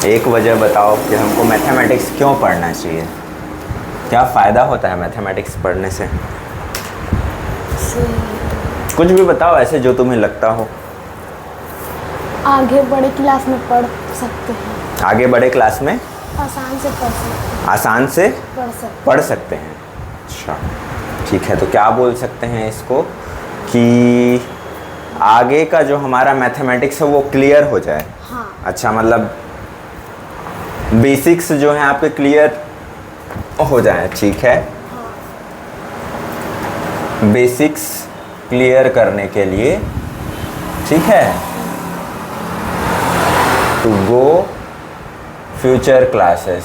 एक वजह बताओ कि हमको मैथमेटिक्स क्यों पढ़ना चाहिए, क्या फ़ायदा होता है मैथमेटिक्स पढ़ने से? कुछ भी बताओ ऐसे जो तुम्हें लगता हो। आगे बड़े क्लास में पढ़ सकते हैं। आगे बड़े क्लास में आसान से पढ़ सकते हैं। आसान से पढ़ सकते हैं। अच्छा ठीक है, तो क्या बोल सकते हैं इसको कि आगे का जो हमारा मैथमेटिक्स है वो क्लियर हो जाए। हाँ। अच्छा, मतलब बेसिक्स जो हैं आपके क्लियर हो जाए। ठीक है, बेसिक्स क्लियर करने के लिए, ठीक है, टू गो फ्यूचर क्लासेस।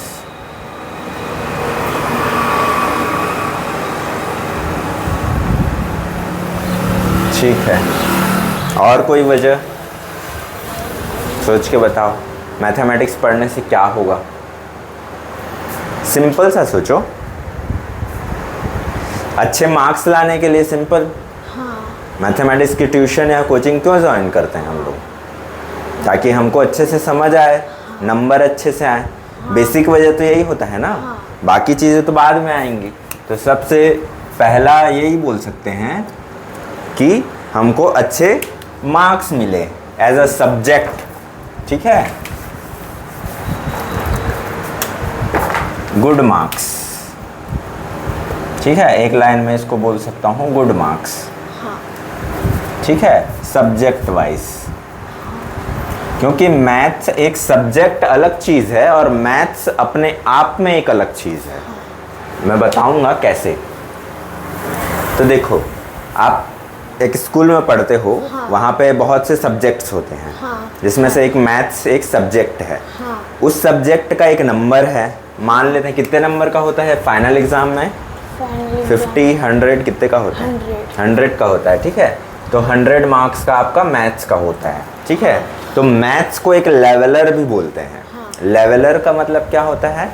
ठीक है, और कोई वजह सोच के बताओ, मैथमेटिक्स पढ़ने से क्या होगा? सिंपल सा सोचो, अच्छे मार्क्स लाने के लिए सिंपल। हाँ। मैथमेटिक्स की ट्यूशन या कोचिंग क्यों ज्वाइन करते हैं हम लोग? ताकि हमको अच्छे से समझ आए, नंबर अच्छे से आए। बेसिक वजह तो यही होता है ना, बाकी चीज़ें तो बाद में आएंगी। तो सबसे पहला यही बोल सकते हैं कि हमको अच्छे मार्क्स मिले एज अ सब्जेक्ट। ठीक है, गुड मार्क्स। ठीक है, एक लाइन में इसको बोल सकता हूँ गुड मार्क्स। हाँ। ठीक है, सब्जेक्ट वाइज, क्योंकि मैथ्स एक सब्जेक्ट अलग चीज़ है और मैथ्स अपने आप में एक अलग चीज़ है। मैं बताऊंगा कैसे। तो देखो, आप एक स्कूल में पढ़ते हो, हाँ। वहाँ पे बहुत से सब्जेक्ट्स होते हैं, हाँ। जिसमें से एक मैथ्स एक सब्जेक्ट है। हाँ। उस सब्जेक्ट का एक नंबर है, मान लेते हैं कितने नंबर का होता है फाइनल एग्जाम में? 50, 100 कितने का होता है? 100 का होता है। ठीक है, तो 100 मार्क्स का आपका मैथ्स का होता है। ठीक है, तो मैथ्स को एक लेवलर भी बोलते हैं। लेवलर का मतलब क्या होता है?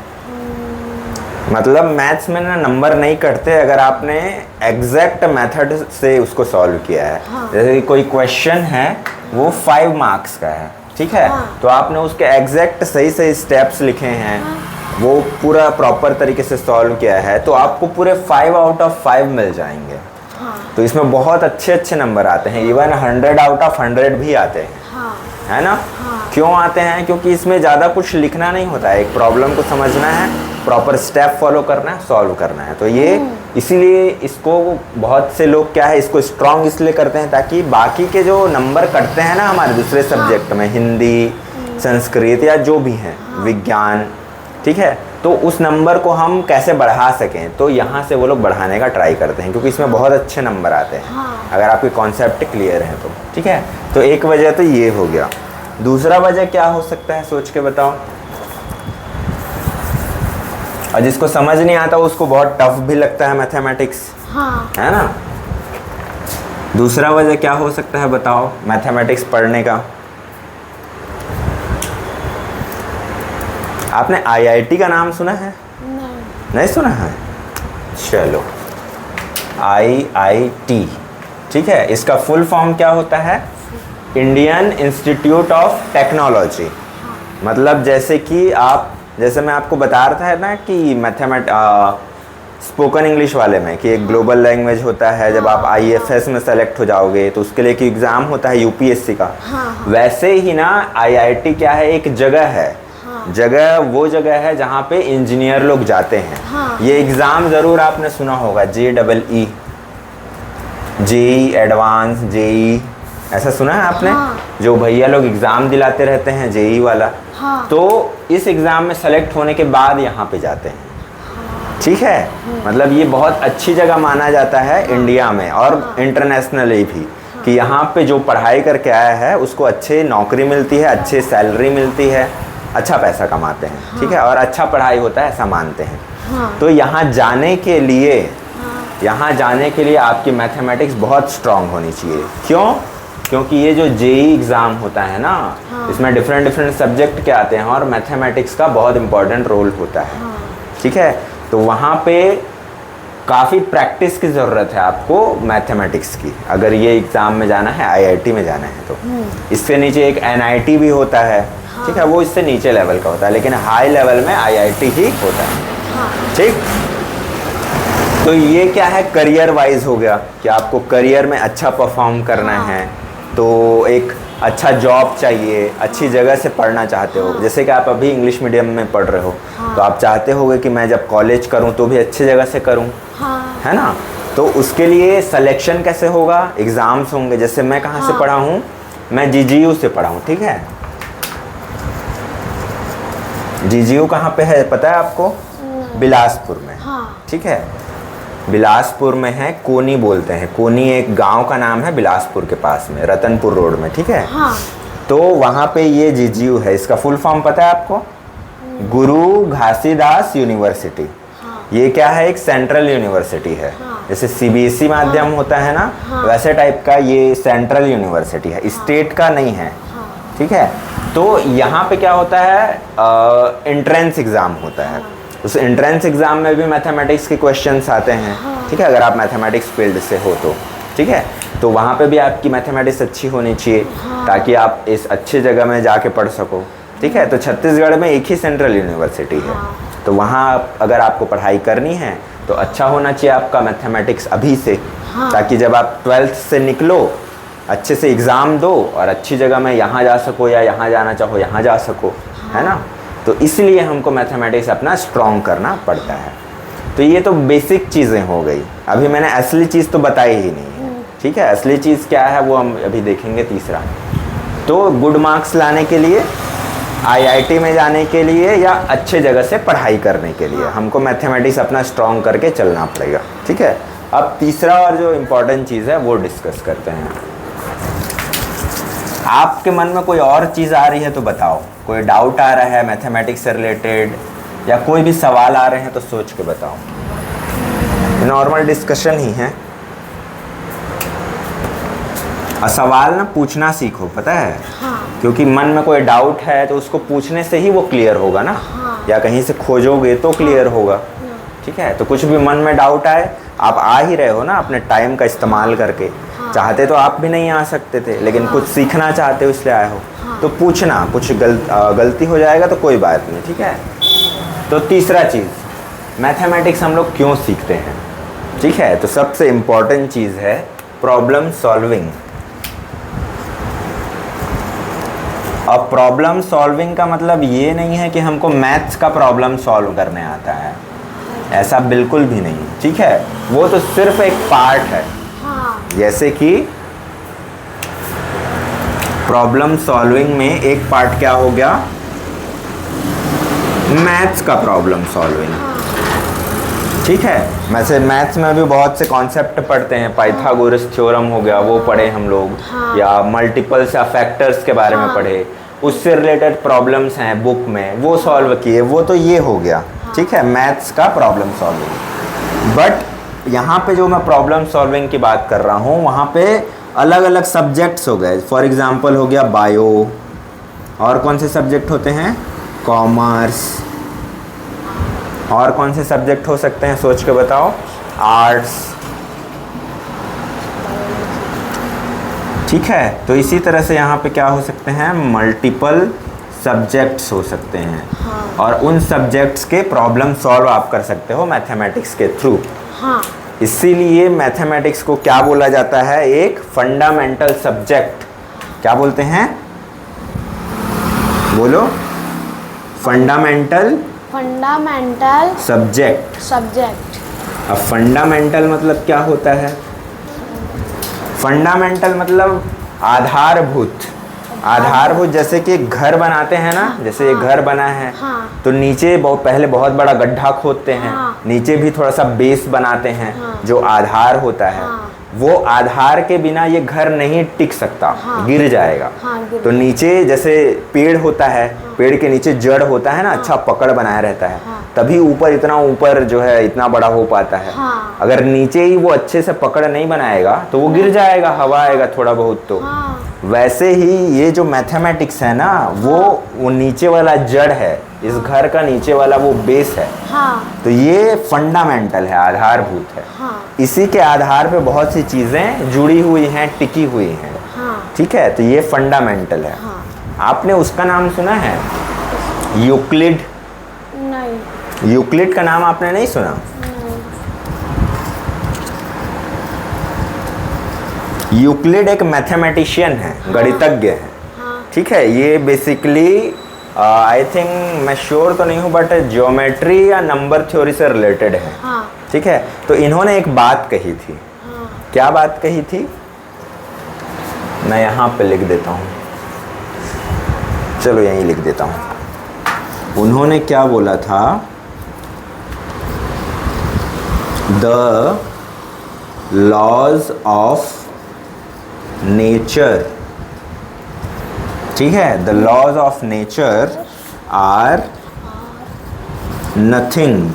मतलब मैथ्स में ना नंबर नहीं कटते अगर आपने एग्जैक्ट मेथड से उसको सॉल्व किया है। जैसे कि कोई क्वेश्चन है वो 5 मार्क्स का है, ठीक है, तो आपने उसके एग्जैक्ट सही सही स्टेप्स लिखे हैं, वो पूरा प्रॉपर तरीके से सॉल्व किया है, तो आपको पूरे 5 आउट ऑफ 5 मिल जाएंगे। तो इसमें बहुत अच्छे अच्छे नंबर आते हैं, इवन 100 आउट ऑफ 100 भी आते हैं। है ना? क्यों आते हैं? क्योंकि इसमें ज़्यादा कुछ लिखना नहीं होता है, एक प्रॉब्लम को समझना है, प्रॉपर स्टेप फॉलो करना है, सॉल्व करना है। तो ये इसीलिए इसको बहुत से लोग क्या है, इसको स्ट्रॉन्ग इसलिए करते हैं ताकि बाकी के जो नंबर कटते हैं ना हमारे दूसरे सब्जेक्ट में, हिंदी, संस्कृत या जो भी हैं, विज्ञान, ठीक है, तो उस नंबर को हम कैसे बढ़ा सकें, तो यहाँ से वो लोग बढ़ाने का ट्राई करते हैं, क्योंकि इसमें बहुत अच्छे नंबर आते हैं अगर आपके कॉन्सेप्ट क्लियर हैं तो। ठीक है, तो एक वजह तो ये हो गया। दूसरा वजह क्या हो सकता है, सोच के बताओ। और जिसको समझ नहीं आता उसको बहुत टफ भी लगता है मैथमेटिक्स, है ना? दूसरा वजह क्या हो सकता है बताओ मैथमेटिक्स पढ़ने का? आपने आईआईटी का नाम सुना है? नहीं सुना है? चलो, आईआईटी, ठीक है, इसका फुल फॉर्म क्या होता है? Indian institute of technology. मतलब जैसे कि आप, जैसे मैं आपको बता रहा था ना कि स्पोकन इंग्लिश वाले में कि एक ग्लोबल लैंग्वेज होता है, जब आप आईएफएस में सेलेक्ट हो जाओगे तो उसके लिए एक एग्ज़ाम होता है यूपीएससी का। वैसे ही ना आईआईटी क्या है, एक जगह है, जगह वो जगह है जहाँ पे इंजीनियर लोग जाते हैं। ये एग्ज़ाम ज़रूर आपने सुना होगा, JEE, जेई एडवांस, जेई, ऐसा सुना है आपने? जो भैया लोग एग्ज़ाम दिलाते रहते हैं जेई वाला, तो इस एग्ज़ाम में सेलेक्ट होने के बाद यहाँ पे जाते हैं। ठीक है, मतलब ये बहुत अच्छी जगह माना जाता है इंडिया में और इंटरनेशनली भी, कि यहाँ पे जो पढ़ाई करके आया है उसको अच्छी नौकरी मिलती है, अच्छी सैलरी मिलती है, अच्छा पैसा कमाते हैं। ठीक है, और अच्छा पढ़ाई होता है, ऐसा मानते हैं। तो यहाँ जाने के लिए आपकी मैथमेटिक्स बहुत स्ट्रांग होनी चाहिए। क्यों? क्योंकि ये जो जेई एग्ज़ाम होता है ना, इसमें डिफरेंट डिफरेंट सब्जेक्ट के आते हैं और मैथमेटिक्स का बहुत इंपॉर्टेंट रोल होता है। ठीक है, तो वहाँ पे काफ़ी प्रैक्टिस की ज़रूरत है आपको मैथमेटिक्स की, अगर ये एग्ज़ाम में जाना है, आईआईटी में जाना है तो। इससे नीचे एक एनआईटी भी होता है, ठीक है, वो इससे नीचे लेवल का होता है, लेकिन हाई लेवल में IIT ही होता है। हाँ। ठीक, तो ये क्या है, करियर वाइज हो गया कि आपको करियर में अच्छा परफॉर्म करना है, तो एक अच्छा जॉब चाहिए, अच्छी जगह से पढ़ना चाहते हो। जैसे कि आप अभी इंग्लिश मीडियम में पढ़ रहे हो, तो आप चाहते होगे कि मैं जब कॉलेज करूं तो भी अच्छी जगह से करूं, है ना। तो उसके लिए सिलेक्शन कैसे होगा, एग्ज़ाम्स होंगे। जैसे मैं कहाँ से पढ़ा हूँ, मैं GGU से पढ़ा हूँ, ठीक है। GGU कहाँ पे है पता है आपको, बिलासपुर में, ठीक है। बिलासपुर में है, कोनी बोलते हैं, कोनी एक गांव का नाम है बिलासपुर के पास में, रतनपुर रोड में, ठीक है। तो वहाँ पे ये GGU है। इसका फुल फॉर्म पता है आपको, गुरु घासीदास यूनिवर्सिटी। ये क्या है, एक सेंट्रल यूनिवर्सिटी है। जैसे CBSE माध्यम होता है ना, वैसे टाइप का ये सेंट्रल यूनिवर्सिटी है, स्टेट का नहीं है, ठीक है। तो यहाँ पे क्या होता है, एंट्रेंस एग्ज़ाम होता है। उस एंट्रेंस एग्ज़ाम में भी मैथमेटिक्स के क्वेश्चंस आते हैं, ठीक है, अगर आप मैथमेटिक्स फील्ड से हो तो, ठीक है। तो वहाँ पे भी आपकी मैथमेटिक्स अच्छी होनी चाहिए, ताकि आप इस अच्छी जगह में जाके पढ़ सको, ठीक है। तो छत्तीसगढ़ में एक ही सेंट्रल यूनिवर्सिटी है, तो वहाँ अगर आपको पढ़ाई करनी है तो अच्छा होना चाहिए आपका मैथमेटिक्स अभी से, ताकि जब आप 12th से निकलो, अच्छे से एग्ज़ाम दो और अच्छी जगह में यहाँ जा सको, या यहाँ जाना चाहो यहाँ जा सको, है ना। तो इसलिए हमको मैथमेटिक्स अपना स्ट्रॉन्ग करना पड़ता है। तो ये तो बेसिक चीज़ें हो गई। अभी मैंने असली चीज़ तो बताई ही नहीं है, ठीक है। असली चीज़ क्या है वो हम अभी देखेंगे तीसरा। तो गुड मार्क्स लाने के लिए, IIT में जाने के लिए, या अच्छे जगह से पढ़ाई करने के लिए हमको मैथमेटिक्स अपना स्ट्रॉन्ग करके चलना पड़ेगा, ठीक है। अब तीसरा और जो इम्पोर्टेंट चीज़ है वो डिस्कस करते हैं। आपके मन में कोई और चीज़ आ रही है तो बताओ, कोई डाउट आ रहा है मैथमेटिक्स से रिलेटेड, या कोई भी सवाल आ रहे हैं तो सोच के बताओ। नॉर्मल डिस्कशन ही है। और सवाल ना पूछना सीखो, पता है, क्योंकि मन में कोई डाउट है तो उसको पूछने से ही वो क्लियर होगा ना, या कहीं से खोजोगे तो क्लियर होगा, ठीक है। तो कुछ भी मन में डाउट आए, आप आ ही रहे हो ना अपने टाइम का इस्तेमाल करके। चाहते तो आप भी नहीं आ सकते थे, लेकिन कुछ सीखना चाहते हो इसलिए आए हो, तो पूछना। कुछ गलती हो जाएगा तो कोई बात नहीं, ठीक है। तो तीसरा चीज़, मैथमेटिक्स हम लोग क्यों सीखते हैं, ठीक है। तो सबसे इम्पॉर्टेंट चीज़ है प्रॉब्लम सॉल्विंग। अब प्रॉब्लम सॉल्विंग का मतलब ये नहीं है कि हमको मैथ्स का प्रॉब्लम सॉल्व करने आता है, ऐसा बिल्कुल भी नहीं, ठीक है। वो तो सिर्फ एक पार्ट है। जैसे कि प्रॉब्लम सॉल्विंग में एक पार्ट क्या हो गया, मैथ्स का प्रॉब्लम सॉल्विंग, ठीक है। वैसे मैथ्स में भी बहुत से कॉन्सेप्ट पढ़ते हैं, पाइथागोरस थ्योरम हो गया, वो पढ़े हम लोग, या मल्टीपल्स या फैक्टर्स के बारे में पढ़े, उससे रिलेटेड प्रॉब्लम्स हैं बुक में, वो सॉल्व किए, वो तो ये हो गया, ठीक है, मैथ्स का प्रॉब्लम सॉल्विंग। बट यहाँ पे जो मैं प्रॉब्लम सॉल्विंग की बात कर रहा हूँ, वहाँ पे अलग अलग सब्जेक्ट्स हो गए। फॉर एग्जांपल हो गया बायो, और कौन से सब्जेक्ट होते हैं, कॉमर्स, और कौन से सब्जेक्ट हो सकते हैं, सोच के बताओ, आर्ट्स, ठीक है। तो इसी तरह से यहाँ पे क्या हो सकते हैं, मल्टीपल सब्जेक्ट्स हो सकते हैं, और उन सब्जेक्ट्स के प्रॉब्लम सॉल्व आप कर सकते हो मैथमेटिक्स के थ्रू। इसीलिए मैथमेटिक्स को क्या बोला जाता है, एक फंडामेंटल सब्जेक्ट। क्या बोलते हैं, बोलो, फंडामेंटल सब्जेक्ट। अब फंडामेंटल मतलब क्या होता है, फंडामेंटल मतलब आधारभूत। आधारभूत जैसे कि घर बनाते हैं ना, जैसे ये घर बना है, तो नीचे पहले बहुत बड़ा गड्ढा खोदते हैं, नीचे भी थोड़ा सा बेस बनाते हैं, जो आधार होता है। वो आधार के बिना ये घर नहीं टिक सकता, गिर जाएगा। तो नीचे जैसे पेड़ होता है, पेड़ के नीचे जड़ होता है ना, अच्छा पकड़ बनाया रहता है, तभी ऊपर इतना ऊपर जो है इतना बड़ा हो पाता है। अगर नीचे ही वो अच्छे से पकड़ नहीं बनाएगा तो वो गिर जाएगा, हवा आएगा थोड़ा बहुत तो। वैसे ही ये जो मैथमेटिक्स है ना, वो नीचे वाला जड़ है, इस घर का नीचे वाला वो बेस है। तो ये फंडामेंटल है, आधारभूत है। इसी के आधार पे बहुत सी चीज़ें जुड़ी हुई हैं, टिकी हुई हैं, ठीक है। तो ये फंडामेंटल है। आपने उसका नाम सुना है, यूक्लिड? नहीं। यूक्लिड का नाम आपने नहीं सुना? यूक्लिड एक मैथमेटिशियन है, गणितज्ञ है। ठीक है, ये बेसिकली आई थिंक, मैं श्योर तो नहीं हूँ, बट ज्योमेट्री या नंबर थ्योरी से रिलेटेड है। ठीक है, तो इन्होंने एक बात कही थी। क्या बात कही थी? मैं यहाँ पे लिख देता हूँ, चलो यहीं लिख देता हूँ। उन्होंने क्या बोला था? द लॉज ऑफ नेचर, ठीक है, the laws of nature are nothing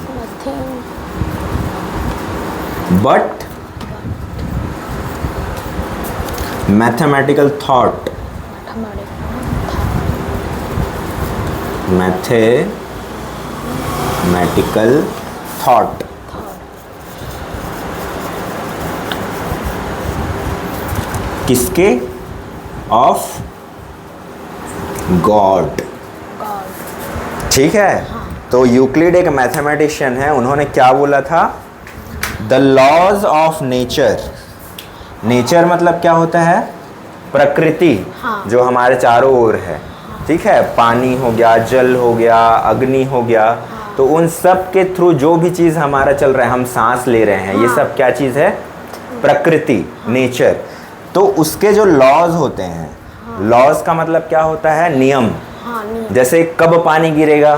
but mathematical thought, mathematical thought. किसके? Of God. ठीक है, तो यूक्लिड एक मैथमेटिशियन है, उन्होंने क्या बोला था? The laws of nature. Nature मतलब क्या होता है? प्रकृति, जो हमारे चारों ओर है। ठीक है, पानी हो गया, जल हो गया, अग्नि हो गया, तो उन सब के थ्रू जो भी चीज़ हमारा चल रहा है, हम सांस ले रहे हैं, ये सब क्या चीज़ है? प्रकृति, नेचर। तो उसके जो लॉज होते हैं, लॉज का मतलब क्या होता है? नियम। जैसे कब पानी गिरेगा,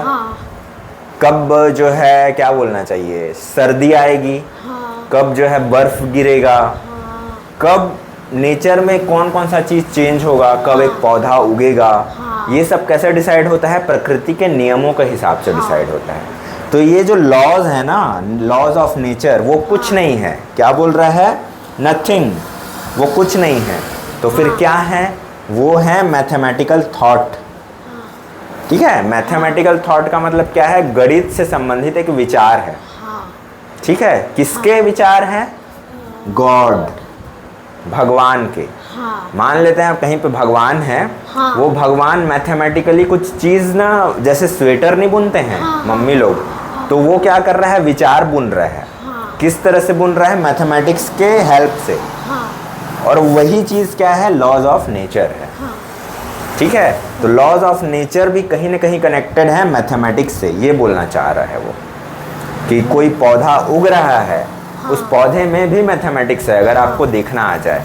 कब जो है क्या बोलना चाहिए, सर्दी आएगी, कब जो है बर्फ गिरेगा, कब नेचर में कौन कौन सा चीज़ चेंज होगा, कब एक पौधा उगेगा, ये सब कैसे डिसाइड होता है? प्रकृति के नियमों के हिसाब से डिसाइड होता है। तो ये जो लॉज है ना, लॉज ऑफ नेचर, वो कुछ नहीं है। क्या बोल रहा है? नथिंग, वो कुछ नहीं है। तो फिर क्या है? वो है मैथमेटिकल थॉट। ठीक है, मैथमेटिकल थॉट का मतलब क्या है? गणित से संबंधित एक विचार है। ठीक है, किसके विचार हैं? गॉड, भगवान के। मान लेते हैं आप कहीं पे भगवान है, वो भगवान मैथमेटिकली कुछ चीज़ ना, जैसे स्वेटर नहीं बुनते हैं मम्मी लोग, तो वो क्या कर रहा है? विचार बुन रहा है। किस तरह से बुन रहा है? मैथमेटिक्स के हेल्प से। और वही चीज़ क्या है? लॉज ऑफ नेचर है। ठीक है, तो लॉज ऑफ नेचर भी कहीं ना कहीं कनेक्टेड है मैथमेटिक्स से, ये बोलना चाह रहा है वो, कि कोई पौधा उग रहा है, उस पौधे में भी मैथमेटिक्स है, अगर आपको देखना आ जाए।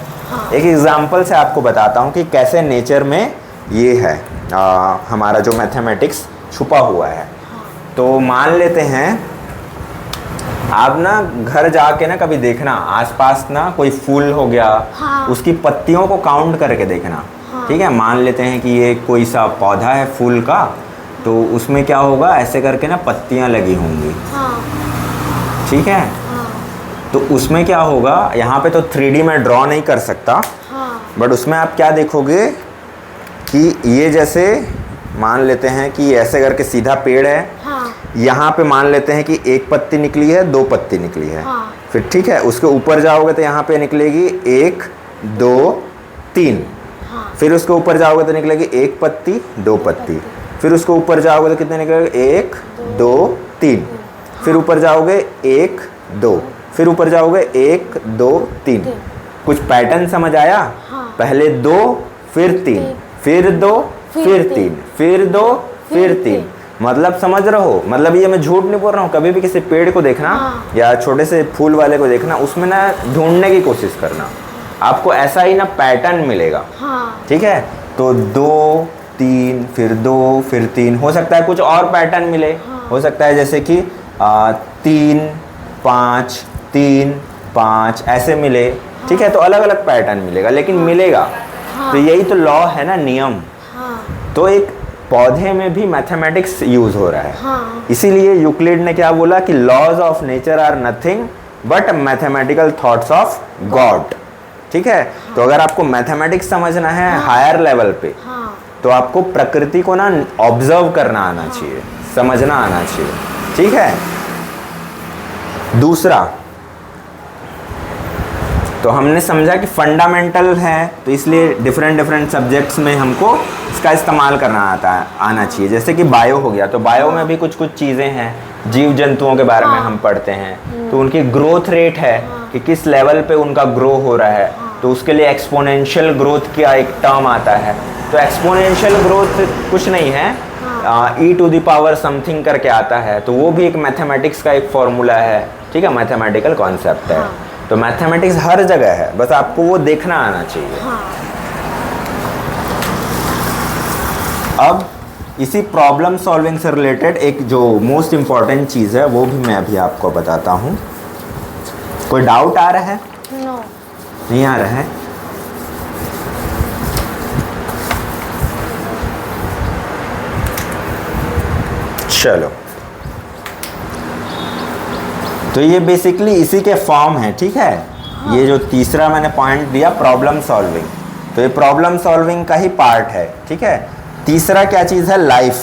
एक एग्जांपल से आपको बताता हूँ कि कैसे नेचर में ये है हमारा जो मैथमेटिक्स छुपा हुआ है। तो मान लेते हैं आप ना घर जाके ना कभी देखना, आसपास ना कोई फूल हो गया, उसकी पत्तियों को काउंट करके देखना। ठीक है, मान लेते हैं कि ये कोई सा पौधा है फूल का, तो उसमें क्या होगा? ऐसे करके ना पत्तियां लगी होंगी। ठीक है, तो उसमें क्या होगा? यहाँ पे तो 3D में ड्रॉ नहीं कर सकता, बट उसमें आप क्या देखोगे कि ये जैसे मान लेते हैं कि ऐसे करके सीधा पेड़ है, यहाँ पे मान लेते हैं कि एक पत्ती निकली है, दो पत्ती निकली है। फिर ठीक है, उसके ऊपर जाओगे तो यहाँ पे निकलेगी 1 2 3। फिर उसके ऊपर जाओगे तो निकलेगी एक पत्ती, दो पत्ती। फिर उसके ऊपर जाओगे तो कितने निकलेगा? 1 2 3। फिर ऊपर जाओगे 1 2, फिर ऊपर जाओगे 1 2 3। कुछ पैटर्न समझ आया? पहले 2 फिर 3, फिर 2 फिर 3, फिर 2 फिर 3। मतलब समझ रहे हो? मतलब ये मैं झूठ नहीं बोल रहा हूँ। कभी भी किसी पेड़ को देखना या छोटे से फूल वाले को देखना, उसमें ना ढूंढने की कोशिश करना, आपको ऐसा ही ना पैटर्न मिलेगा। ठीक है, तो 2 3 फिर 2 फिर 3, हो सकता है कुछ और पैटर्न मिले, हो सकता है जैसे कि 3 5 3 5 ऐसे मिले। ठीक है, तो अलग अलग पैटर्न मिलेगा, लेकिन मिलेगा। तो यही तो लॉ है ना, नियम। तो एक पौधे में भी मैथमेटिक्स यूज हो रहा है। इसीलिए यूक्लिड ने क्या बोला कि laws of nature are nothing but mathematical thoughts of God. ठीक है, तो अगर आपको मैथमेटिक्स समझना है हायर लेवल पे, तो आपको प्रकृति को ना ऑब्जर्व करना आना चाहिए, समझना आना चाहिए। ठीक है, दूसरा तो हमने समझा कि फंडामेंटल है, तो इसलिए डिफरेंट सब्जेक्ट्स में हमको इसका इस्तेमाल करना आना चाहिए। जैसे कि बायो हो गया, तो बायो में भी कुछ चीज़ें हैं, जीव जंतुओं के बारे में हम पढ़ते हैं, तो उनकी ग्रोथ रेट है कि किस लेवल पे उनका ग्रो हो रहा है, तो उसके लिए एक्सपोनेंशियल ग्रोथ का एक टर्म आता है। तो एक्सपोनेंशियल ग्रोथ कुछ नहीं है, e⁻ समथिंग करके आता है, तो वो भी एक मैथमेटिक्स का एक फॉर्मूला है, ठीक है, मैथमेटिकल कॉन्सेप्ट है। तो मैथमेटिक्स हर जगह है, बस आपको वो देखना आना चाहिए। अब इसी प्रॉब्लम सॉल्विंग से रिलेटेड एक जो मोस्ट इम्पॉर्टेंट चीज़ है वो भी मैं अभी आपको बताता हूँ। कोई डाउट आ रहा है? नो। नहीं आ रहा है? चलो, तो ये बेसिकली इसी के फॉर्म है, ठीक है। ये जो तीसरा मैंने पॉइंट दिया प्रॉब्लम सॉल्विंग, तो ये प्रॉब्लम सॉल्विंग का ही पार्ट है, ठीक है। तीसरा क्या चीज़ है? लाइफ।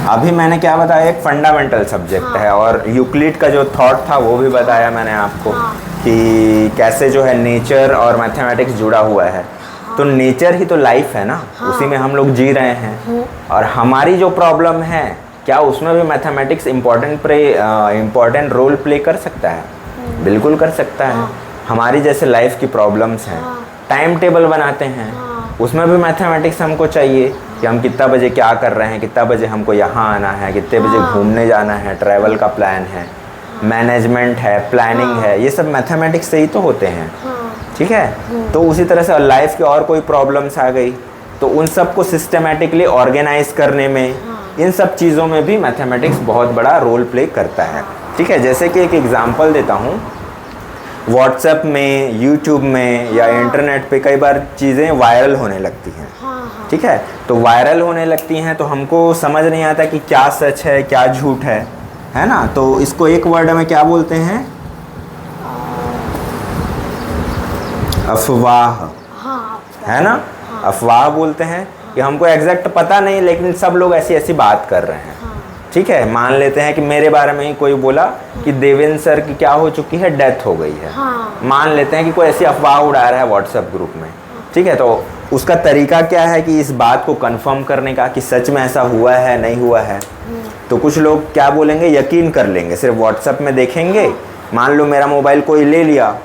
अभी मैंने क्या बताया, एक फंडामेंटल सब्जेक्ट है, और यूक्लिड का जो थॉट था वो भी बताया मैंने आपको कि कैसे जो है नेचर और मैथमेटिक्स जुड़ा हुआ है। तो नेचर ही तो लाइफ है ना, उसी में हम लोग जी रहे हैं, और हमारी जो प्रॉब्लम है क्या उसमें भी मैथमेटिक्स इम्पोर्टेंट रोल प्ले कर सकता है? बिल्कुल कर सकता है। हमारी जैसे लाइफ की प्रॉब्लम्स हैं, टाइम टेबल बनाते हैं, उसमें भी मैथमेटिक्स हमको चाहिए कि हम कितना बजे क्या कर रहे हैं, कितना बजे हमको यहाँ आना है, कितने बजे घूमने जाना है, ट्रैवल का प्लान है, मैनेजमेंट है, प्लानिंग है, ये सब मैथमेटिक्स से ही तो होते हैं, ठीक है। तो उसी तरह से लाइफ की और कोई प्रॉब्लम्स आ गई तो उन सब को सिस्टमेटिकली ऑर्गेनाइज करने में, इन सब चीज़ों में भी मैथमेटिक्स बहुत बड़ा रोल प्ले करता है, ठीक है। जैसे कि एक एग्जांपल देता हूँ, व्हाट्सएप में, यूट्यूब में या इंटरनेट पे कई बार चीज़ें वायरल होने लगती हैं, ठीक है। तो वायरल होने लगती हैं तो हमको समझ नहीं आता कि क्या सच है क्या झूठ है ना। तो इसको एक वर्ड में क्या बोलते हैं? अफवाह, है ना। अफवाह बोलते हैं कि हमको एग्जैक्ट पता नहीं, लेकिन सब लोग ऐसी बात कर रहे हैं, ठीक है। मान लेते हैं कि मेरे बारे में ही कोई बोला कि देवेंद्र सर की क्या हो चुकी है, डेथ हो गई है। मान लेते हैं कि कोई ऐसी अफवाह उड़ा रहा है व्हाट्सएप ग्रुप में, ठीक है। तो उसका तरीका क्या है कि इस बात को कंफर्म करने का कि सच में ऐसा हुआ है नहीं हुआ है। तो कुछ लोग क्या बोलेंगे, यकीन कर लेंगे, सिर्फ व्हाट्सएप में देखेंगे। मान लो मेरा मोबाइल कोई ले लिया,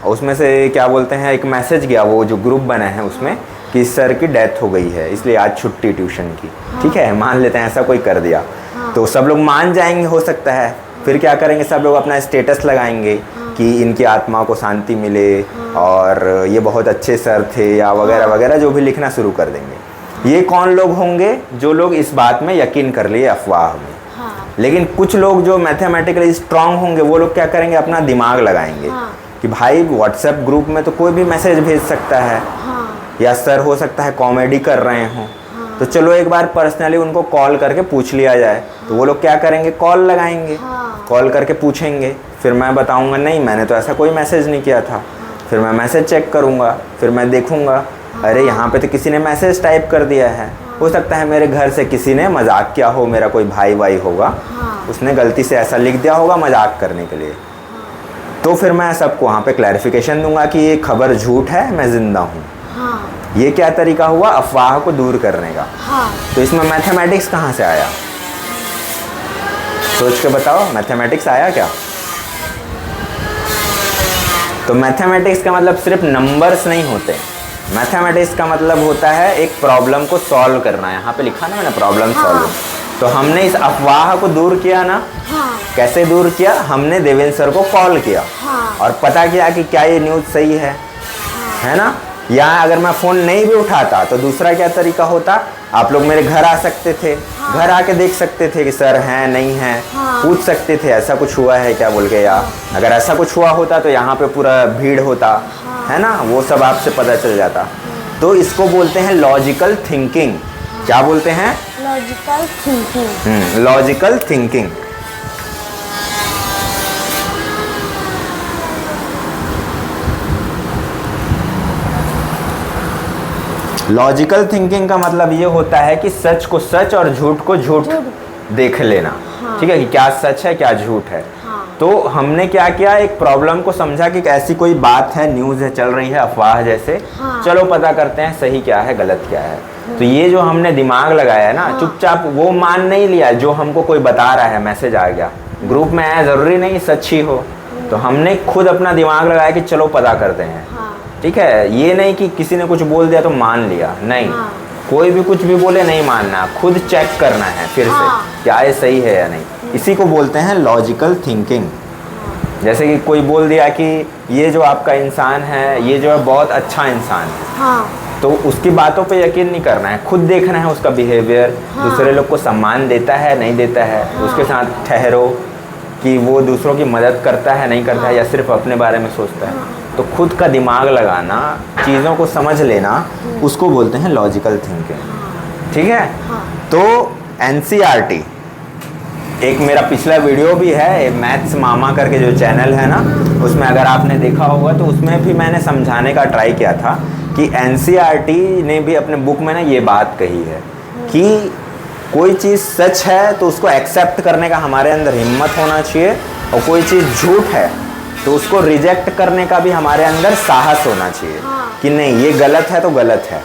उसमें से क्या बोलते हैं एक मैसेज गया, वो जो ग्रुप बना है उसमें कि सर की डेथ हो गई है इसलिए आज छुट्टी ट्यूशन की, ठीक है। मान लेते हैं ऐसा कोई कर दिया, तो सब लोग मान जाएंगे, हो सकता है। फिर क्या करेंगे, सब लोग अपना स्टेटस लगाएंगे कि इनकी आत्मा को शांति मिले और ये बहुत अच्छे सर थे या वगैरह वगैरह, जो भी लिखना शुरू कर देंगे। ये कौन लोग होंगे? जो लोग इस बात में यकीन कर लिए अफवाह में। लेकिन कुछ लोग जो मैथमेटिकली स्ट्रांग होंगे वो लोग क्या करेंगे, अपना दिमाग लगाएंगे कि भाई व्हाट्सएप ग्रुप में तो कोई भी मैसेज भेज सकता है, या सर हो सकता है कॉमेडी कर रहे हों, तो चलो एक बार पर्सनली उनको कॉल करके पूछ लिया जाए। तो वो लोग क्या करेंगे, कॉल लगाएंगे, कॉल करके पूछेंगे, फिर मैं बताऊंगा नहीं मैंने तो ऐसा कोई मैसेज नहीं किया था। फिर मैं मैसेज चेक करूंगा, फिर मैं देखूंगा अरे यहाँ पे तो किसी ने मैसेज टाइप कर दिया है, हो सकता है मेरे घर से किसी ने मजाक किया हो, मेरा कोई भाई होगा, उसने गलती से ऐसा लिख दिया होगा मजाक करने के लिए। तो फिर मैं सबको वहाँ पे क्लैरिफिकेशन दूंगा कि ये खबर झूठ है, मैं जिंदा हूँ। ये क्या तरीका हुआ अफवाह को दूर करने का। तो इसमें मैथमेटिक्स कहाँ से आया? सोच के बताओ, मैथमेटिक्स आया क्या? तो मैथमेटिक्स का मतलब सिर्फ नंबर्स नहीं होते, मैथमेटिक्स का मतलब होता है एक प्रॉब्लम को सॉल्व करना। यहाँ पे लिखा ना मैंने प्रॉब्लम सॉल्विंग। तो हमने इस अफवाह को दूर किया ना। कैसे दूर किया? हमने देवेंद्र सर को कॉल किया और पता किया कि क्या ये न्यूज़ सही है ना। या अगर मैं फ़ोन नहीं भी उठाता तो दूसरा क्या तरीका होता, आप लोग मेरे घर आ सकते थे, घर आके देख सकते थे कि सर हैं नहीं हैं, पूछ सकते थे ऐसा कुछ हुआ है क्या बोल के, या अगर ऐसा कुछ हुआ होता तो यहाँ पे पूरा भीड़ होता, है ना, वो सब आपसे पता चल जाता। तो इसको बोलते हैं लॉजिकल थिंकिंग। क्या बोलते हैं? Logical thinking. Logical thinking. Logical thinking का मतलब ये होता है कि सच को सच और झूठ को झूठ देख लेना। ठीक है कि क्या सच है क्या झूठ है। तो हमने क्या किया, एक प्रॉब्लम को समझा कि ऐसी कोई बात है, न्यूज़ है, चल रही है, अफवाह जैसे, हाँ। चलो पता करते हैं सही क्या है गलत क्या है। तो ये जो हमने दिमाग लगाया है ना, हाँ। चुपचाप वो मान नहीं लिया जो हमको कोई बता रहा है, मैसेज आ गया ग्रुप में आया, ज़रूरी नहीं सच ही हो। तो हमने खुद अपना दिमाग लगाया कि चलो पता करते हैं। हाँ। ठीक है, ये नहीं कि किसी ने कुछ बोल दिया तो मान लिया, नहीं। हाँ। कोई भी कुछ भी बोले नहीं मानना, खुद चेक करना है फिर हाँ। से क्या ये सही है या नहीं। इसी को बोलते हैं लॉजिकल थिंकिंग। जैसे कि कोई बोल दिया कि ये जो आपका इंसान है, ये जो है बहुत अच्छा इंसान है, हाँ। तो उसकी बातों पे यकीन नहीं करना है, खुद देखना है उसका बिहेवियर, हाँ। दूसरे लोग को सम्मान देता है नहीं देता है, उसके साथ ठहरो कि वो दूसरों की मदद करता है नहीं करता है, या सिर्फ अपने बारे में सोचता है। तो खुद का दिमाग लगाना, चीज़ों को समझ लेना, उसको बोलते हैं लॉजिकल थिंकिंग। ठीक है। हाँ। तो NCERT, एक मेरा पिछला वीडियो भी है, मैथ्स मामा करके जो चैनल है ना, उसमें अगर आपने देखा होगा तो उसमें भी मैंने समझाने का ट्राई किया था कि NCERT ने भी अपने बुक में ना ये बात कही है कि कोई चीज़ सच है तो उसको एक्सेप्ट करने का हमारे अंदर हिम्मत होना चाहिए, और कोई चीज़ झूठ है तो उसको रिजेक्ट करने का भी हमारे अंदर साहस होना चाहिए। हाँ। कि नहीं ये गलत है तो गलत है,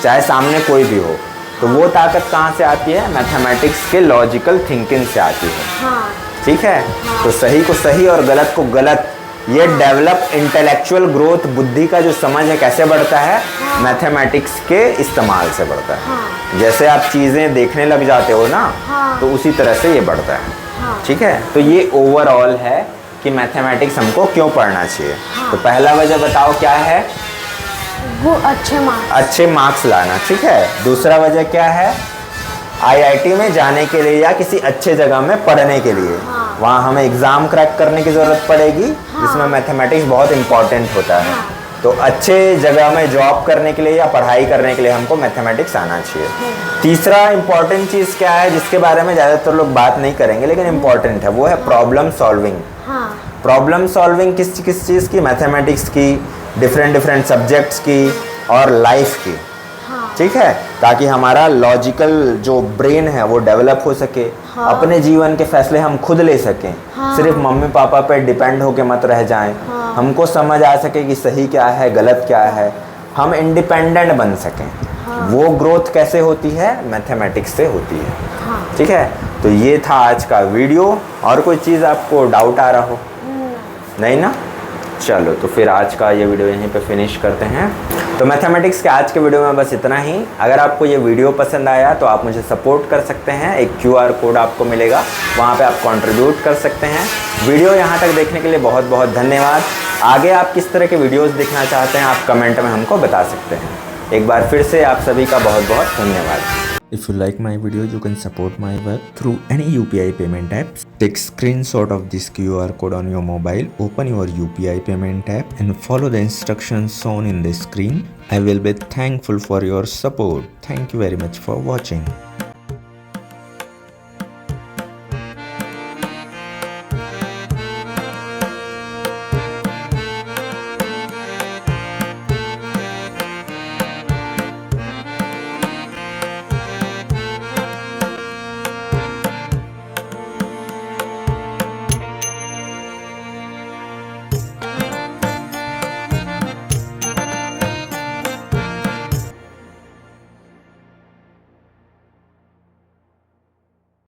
चाहे सामने कोई भी हो। तो वो ताकत कहाँ से आती है? मैथमेटिक्स के लॉजिकल थिंकिंग से आती है। हाँ। ठीक है। हाँ। तो सही को सही और गलत को गलत, ये डेवलप इंटेलेक्चुअल ग्रोथ, बुद्धि का जो समझ है कैसे बढ़ता है? हाँ। मैथमेटिक्स के इस्तेमाल से बढ़ता है। हाँ। जैसे आप चीज़ें देखने लग जाते हो ना, हाँ। तो उसी तरह से ये बढ़ता है। हाँ। ठीक है। तो ये ओवरऑल है कि मैथमेटिक्स हमको क्यों पढ़ना चाहिए। हाँ। तो पहला वजह बताओ क्या है? वो अच्छे मार्क्स। अच्छे मार्क्स लाना। ठीक है। दूसरा वजह क्या है? IIT में जाने के लिए या किसी अच्छे जगह में पढ़ने के लिए। हाँ। वहाँ हमें एग्ज़ाम क्रैक करने की ज़रूरत पड़ेगी, जिसमें मैथमेटिक्स बहुत इंपॉर्टेंट होता है। हाँ। तो अच्छे जगह में जॉब करने के लिए या पढ़ाई करने के लिए हमको मैथमेटिक्स आना चाहिए। तीसरा इंपॉर्टेंट चीज़ क्या है जिसके बारे में ज़्यादातर लोग बात नहीं करेंगे लेकिन इंपॉर्टेंट है, वो है प्रॉब्लम सॉल्विंग। हाँ। प्रॉब्लम सॉल्विंग किस चीज़ की? मैथमेटिक्स की, डिफरेंट सब्जेक्ट्स की और लाइफ की। हाँ। ठीक है। ताकि हमारा लॉजिकल जो ब्रेन है वो डेवलप हो सके। हाँ। अपने जीवन के फैसले हम खुद ले सकें। हाँ। सिर्फ मम्मी पापा पे डिपेंड होके मत रह जाएं। हाँ। हमको समझ आ सके कि सही क्या है गलत क्या है, हम इंडिपेंडेंट बन सकें। हाँ। वो ग्रोथ कैसे होती है? मैथमेटिक्स से होती है। हाँ। ठीक है। तो ये था आज का वीडियो। और कोई चीज़ आपको डाउट आ रहा हो? नहीं ना? चलो तो फिर आज का ये वीडियो यहीं पे फिनिश करते हैं। तो मैथमेटिक्स के आज के वीडियो में बस इतना ही। अगर आपको ये वीडियो पसंद आया तो आप मुझे सपोर्ट कर सकते हैं, एक QR कोड आपको मिलेगा, वहाँ पे आप कंट्रीब्यूट कर सकते हैं। वीडियो यहाँ तक देखने के लिए बहुत बहुत धन्यवाद। आगे आप किस तरह के वीडियोस देखना चाहते हैं आप कमेंट में हमको बता सकते हैं। एक बार फिर से आप सभी का बहुत बहुत धन्यवाद। If you like my video, you can support my work through any UPI payment apps. Take screenshot of this QR code on your mobile, open your UPI payment app and follow the instructions shown in the screen. I will be thankful for your support. Thank you very much for watching.